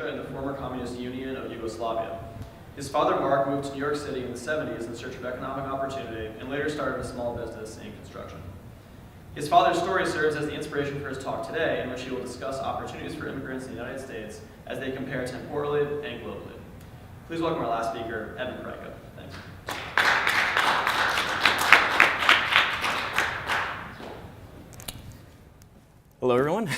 Croatia and the former Communist Union of Yugoslavia. His father, Mark, moved to New York City in the 70s in search of economic opportunity and later started a small business in construction. His father's story serves as the inspiration for his talk today, in which he will discuss opportunities for immigrants in the United States as they compare temporally and globally. Please welcome our last speaker, Evan Peraica. Thanks. Hello, everyone.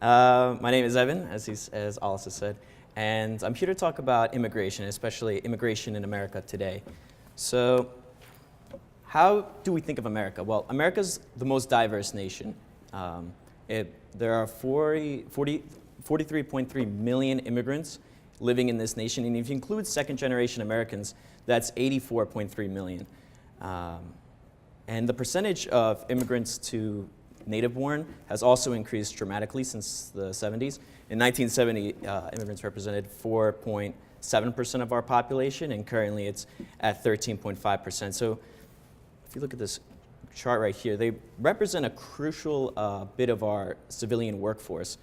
My name is Evan, as Alice has said, and I'm here to talk about immigration, especially immigration in America today. So, how do we think of America? Well, America's the most diverse nation. There are 43.3 million immigrants living in this nation, and if you include second-generation Americans, that's 84.3 million. And the percentage of immigrants to native-born has also increased dramatically since the 70s. In 1970, immigrants represented 4.7% of our population, and currently it's at 13.5%. So if you look at this chart right here, they represent a crucial bit of our civilian workforce.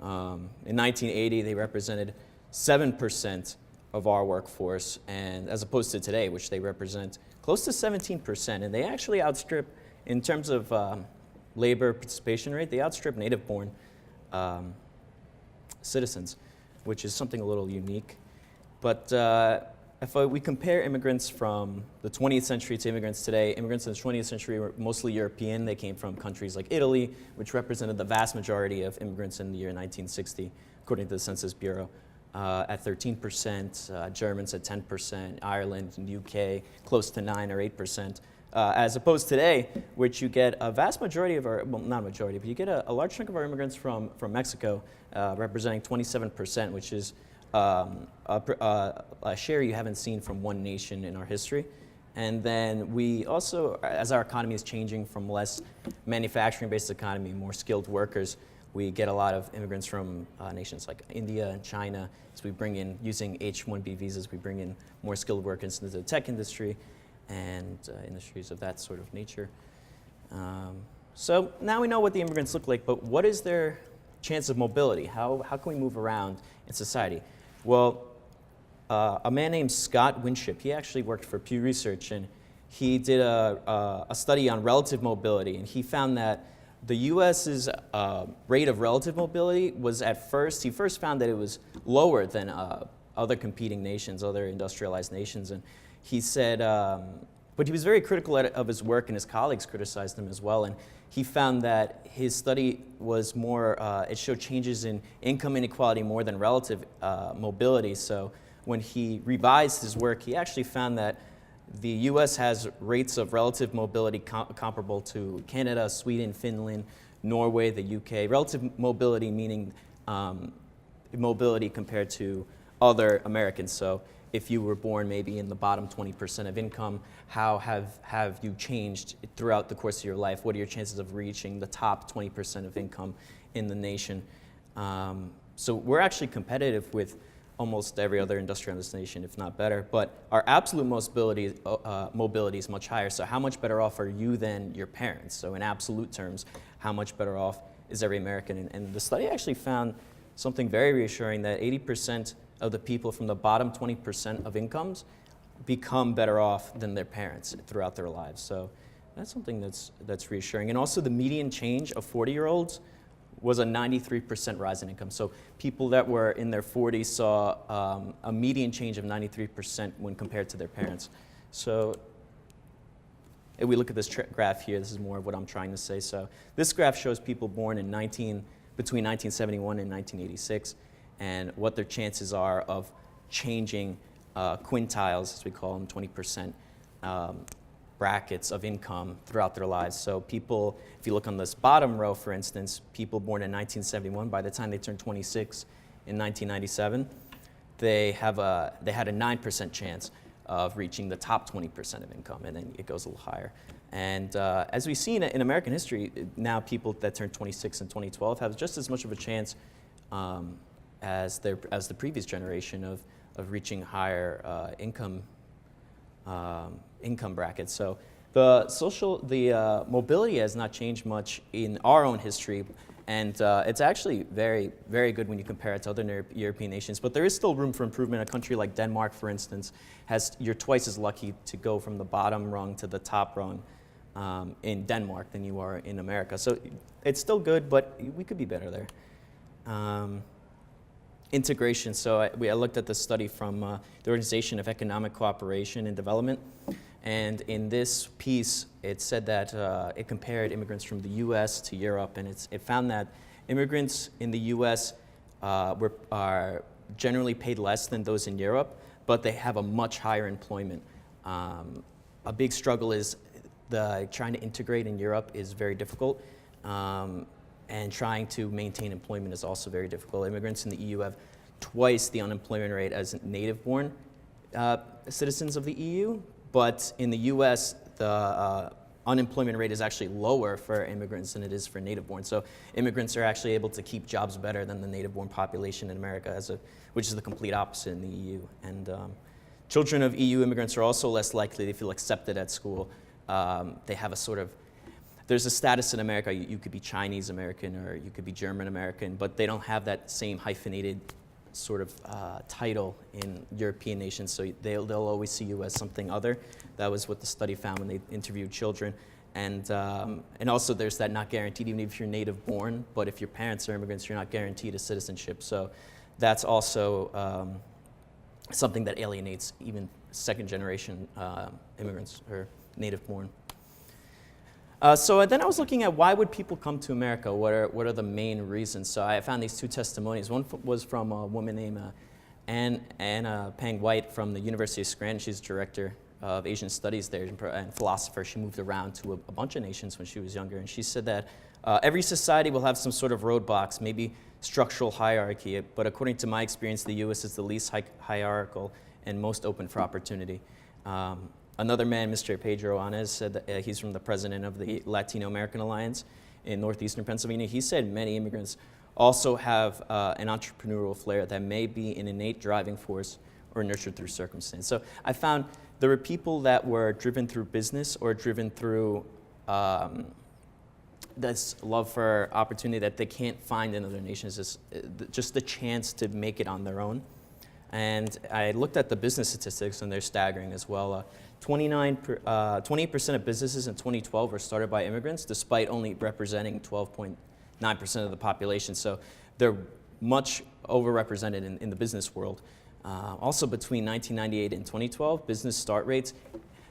In 1980, they represented 7% of our workforce, and as opposed to today, which they represent close to 17%, and they actually outstrip, in terms of labor participation rate, they outstrip native-born citizens, which is something a little unique. But if we compare immigrants from the 20th century to immigrants today, immigrants in the 20th century were mostly European. They came from countries like Italy, which represented the vast majority of immigrants in the year 1960, according to the Census Bureau, at 13%, Germans at 10%, Ireland and UK close to 9 or 8%. As opposed to today, which you get a vast majority of our, well, not a majority, but you get a large chunk of our immigrants from Mexico, representing 27%, which is a share you haven't seen from one nation in our history. And then we also, as our economy is changing from less manufacturing-based economy, more skilled workers, we get a lot of immigrants from nations like India and China. So we bring in, using H-1B visas, we bring in more skilled workers into the tech industry and industries of that sort of nature. So now we know what the immigrants look like, but what is their chance of mobility? How can we move around in society? Well, a man named Scott Winship, he actually worked for Pew Research, and he did a study on relative mobility, and he found that the U.S.'s rate of relative mobility was he first found that it was lower than other competing nations, other industrialized nations, and he said, but he was very critical of his work, and his colleagues criticized him as well, and he found that his study was more, it showed changes in income inequality more than relative mobility. So when he revised his work, he actually found that the U.S. has rates of relative mobility comparable to Canada, Sweden, Finland, Norway, the UK. Relative mobility meaning mobility compared to other Americans. So if you were born maybe in the bottom 20% of income, how have you changed throughout the course of your life? What are your chances of reaching the top 20% of income in the nation? So we're actually competitive with almost every other industrialized nation, if not better. But our absolute mobility is much higher. So how much better off are you than your parents? So in absolute terms, how much better off is every American? And the study actually found something very reassuring, that 80% of the people from the bottom 20% of incomes become better off than their parents throughout their lives. So that's something that's reassuring. And also the median change of 40-year-olds was a 93% rise in income. So people that were in their 40s saw a median change of 93% when compared to their parents. So if we look at this graph here, this is more of what I'm trying to say. So this graph shows people born between 1971 and 1986, and what their chances are of changing quintiles, as we call them, 20% brackets of income throughout their lives. So people, if you look on this bottom row, for instance, people born in 1971, by the time they turn 26 in 1997, they had a 9% chance of reaching the top 20% of income, and then it goes a little higher. And as we've seen in American history, now people that turn 26 in 2012 have just as much of a chance as the previous generation of reaching higher income brackets. So the mobility has not changed much in our own history, And it's actually very, very good when you compare it to other European nations. But there is still room for improvement. A country like Denmark, for instance, you're twice as lucky to go from the bottom rung to the top rung in Denmark than you are in America. So it's still good, but we could be better there. Integration. So I looked at the study from the Organization of Economic Cooperation and Development. And in this piece, it said that it compared immigrants from the U.S. to Europe, and it found that immigrants in the U.S. Are generally paid less than those in Europe, but they have a much higher employment. A big struggle is trying to integrate in Europe is very difficult, and trying to maintain employment is also very difficult. Immigrants in the EU have twice the unemployment rate as native-born citizens of the EU. But in the U.S., the unemployment rate is actually lower for immigrants than it is for native-born. So immigrants are actually able to keep jobs better than the native-born population in America, which is the complete opposite in the EU. And children of EU immigrants are also less likely to feel accepted at school. They have there's a status in America. You could be Chinese American or you could be German American, but they don't have that same hyphenated sort of title in European nations, so they'll always see you as something other. That was what the study found when they interviewed children. And also there's that not guaranteed, even if you're native born, but if your parents are immigrants, you're not guaranteed a citizenship. So that's also something that alienates even second generation immigrants or native born. So then I was looking at why would people come to America? What are the main reasons? So I found these two testimonials. One was from a woman named Anna Pang White from the University of Scranton. She's director of Asian Studies there and philosopher. She moved around to a bunch of nations when she was younger. And she said that every society will have some sort of roadblocks, maybe structural hierarchy. But according to my experience, the U.S. is the least hierarchical and most open for opportunity. Another man, Mr. Pedro Anez, said that he's from the president of the Latino American Alliance in northeastern Pennsylvania. He said many immigrants also have an entrepreneurial flair that may be an innate driving force or nurtured through circumstance. So I found there were people that were driven through business or driven through this love for opportunity that they can't find in other nations, just the chance to make it on their own. And I looked at the business statistics, and they're staggering as well. 28% of businesses in 2012 were started by immigrants, despite only representing 12.9% of the population. So they're much overrepresented in the business world. Also, between 1998 and 2012, business start rates.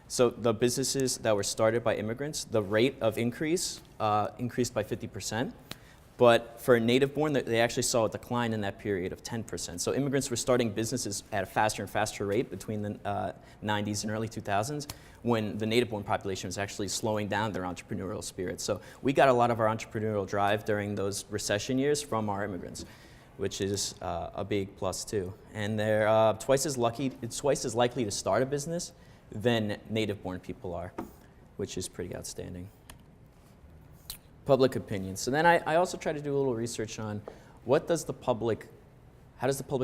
So the businesses that were started by immigrants, the rate of increase increased by 50%. But for native-born, they actually saw a decline in that period of 10%. So immigrants were starting businesses at a faster and faster rate between the 90s and early 2000s, when the native-born population was actually slowing down their entrepreneurial spirit. So we got a lot of our entrepreneurial drive during those recession years from our immigrants, which is a big plus too. And they're twice as likely to start a business than native-born people are, which is pretty outstanding. Public opinion. So then I also try to do a little research on how does the public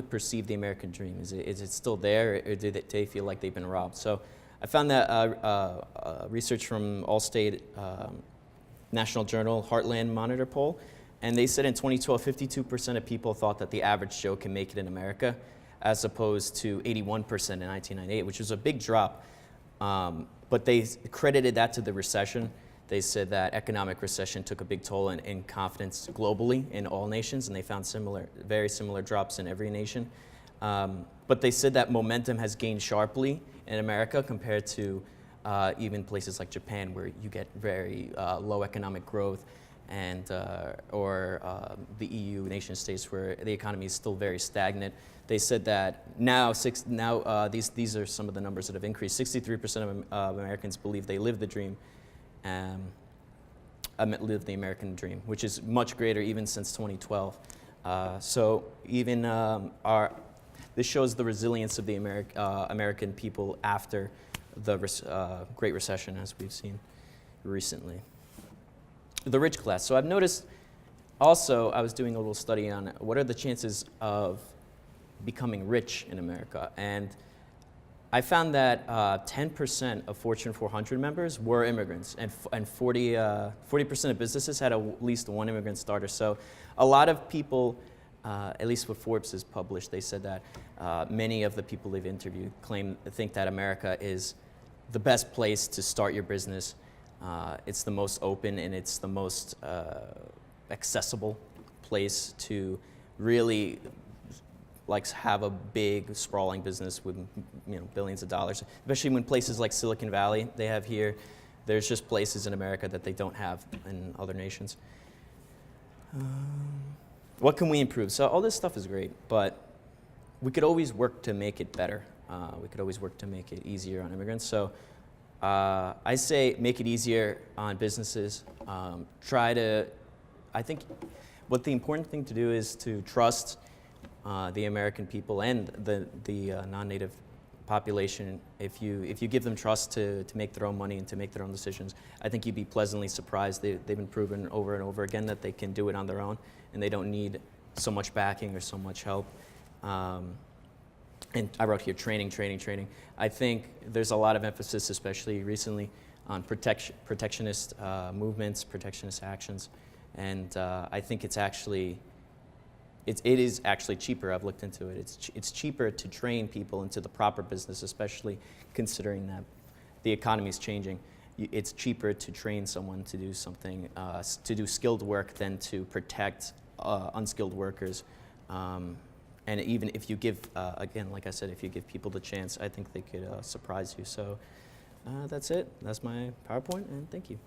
perceive the American dream? Is it still there, or do they feel like they've been robbed? So I found that research from Allstate National Journal Heartland Monitor poll, and they said in 2012, 52% of people thought that the average Joe can make it in America, as opposed to 81% in 1998, which was a big drop. But they credited that to the recession. They said that economic recession took a big toll in confidence globally in all nations, and they found very similar drops in every nation. But they said that momentum has gained sharply in America compared to even places like Japan, where you get very low economic growth, and or the EU nation states where the economy is still very stagnant. They said that these are some of the numbers that have increased. 63% of Americans believe they live the dream. Live the American dream, which is much greater even since 2012. So even this shows the resilience of the American people after the Great Recession, as we've seen recently. The rich class. So I've noticed also, I was doing a little study on what are the chances of becoming rich in America. And I found that 10% of Fortune 400 members were immigrants, and 40% of businesses had at least one immigrant starter. So a lot of people, at least what Forbes has published, they said that many of the people they've interviewed think that America is the best place to start your business. It's the most open and it's the most accessible place to really have a big sprawling business with billions of dollars, especially when places like Silicon Valley they have here. There's just places in America that they don't have in other nations. What can we improve? So all this stuff is great, but we could always work to make it better. We could always work to make it easier on immigrants. So I say make it easier on businesses. I think what the important thing to do is to trust the American people and the non-native population. If you give them trust to make their own money and to make their own decisions, I think you'd be pleasantly surprised. They've been proven over and over again that they can do it on their own and they don't need so much backing or so much help. And I wrote here training. I think there's a lot of emphasis, especially recently, on protectionist movements, protectionist actions, and I think it is actually cheaper. I've looked into it. It's cheaper to train people into the proper business, especially considering that the economy is changing. It's cheaper to train someone to do something, to do skilled work than to protect unskilled workers. And even if you give, again, like I said, if you give people the chance, I think they could surprise you. So that's it. That's my PowerPoint, and thank you.